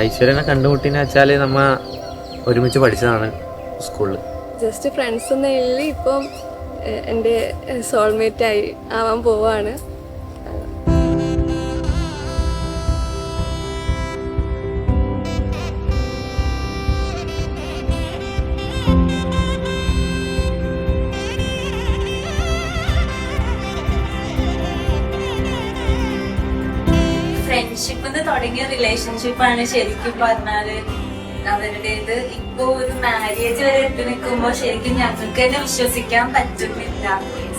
ഐശ്വര്യനെ കണ്ടുമുട്ടിന്ന് വെച്ചാൽ നമ്മ ഒരുമിച്ച് പഠിച്ചതാണ് സ്കൂളിൽ. ജസ്റ്റ് ഫ്രണ്ട്സ് എന്ന നിലയിൽ ഇപ്പം എൻ്റെ സോൾമേറ്റ് ആവാൻ പോവാണ്. ഫ്രണ്ട്ഷിപ്പ് തുടങ്ങിയ റിലേഷൻഷിപ്പാണ് ശരിക്കും പറഞ്ഞാല് അവരുടേത്. ഇപ്പൊ ഒരു മാരേജ് വരെ എത്തി നിൽക്കുമ്പോ ശരിക്കും ഞങ്ങൾക്ക് തന്നെ വിശ്വസിക്കാൻ പറ്റുന്നില്ല.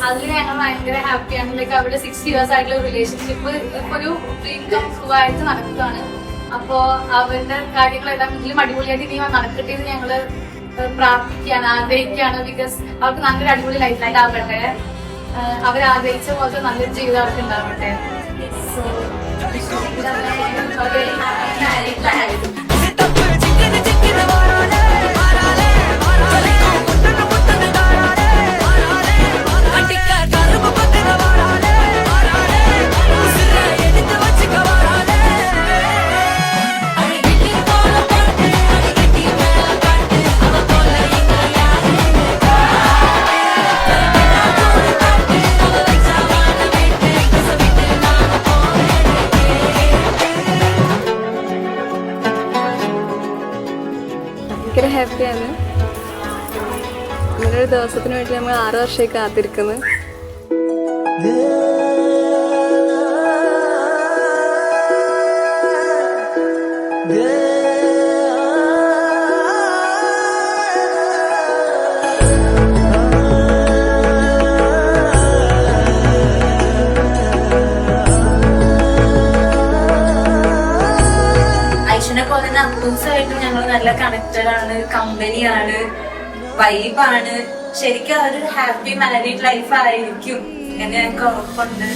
അതിൽ ഞങ്ങൾ ഭയങ്കര ഹാപ്പിയാണ്. ലൈക്ക് അവിടെ 6 years ആയിട്ടുള്ള റിലേഷൻഷിപ്പ് ഇപ്പൊ ഒരു ഡ്രീം സുഖമായിട്ട് നടക്കുകയാണ്. അപ്പോ അവരുടെ കാര്യങ്ങളെല്ലാം ഇതിലും അടിപൊളിയായിട്ട് ഇനി നടക്കട്ടെ എന്ന് ഞങ്ങള് പ്രാർത്ഥിക്കുകയാണ്, ആഗ്രഹിക്കുകയാണ്. ബിക്കോസ് അവർക്ക് നല്ലൊരു അടിപൊളി ലൈഫ് ഉണ്ടാവട്ടെ, അവർ ആഗ്രഹിച്ച പോലത്തെ നല്ലൊരു ജീവിതം അവർക്ക് ഉണ്ടാവട്ടെ. സോ ഭയങ്കര ഹാപ്പിയാണ്. ഇങ്ങനെ ഒരു ദിവസത്തിന് വേണ്ടി നമ്മൾ 6 വർഷമായി കാത്തിരിക്കുന്നു. ഐശ്വര്യ പോലെ തന്നെ അപ്പൂസായിട്ടും ഞങ്ങൾ നല്ല കണക്റ്റഡ് ആണ്, കമ്പനിയാണ്, വൈബാണ്. ശരിക്കും ഒരു ഹാപ്പി മാരീഡ് ലൈഫ് ആയിരിക്കും എന്ന് ഞങ്ങൾക്ക് ഉറപ്പുണ്ട്.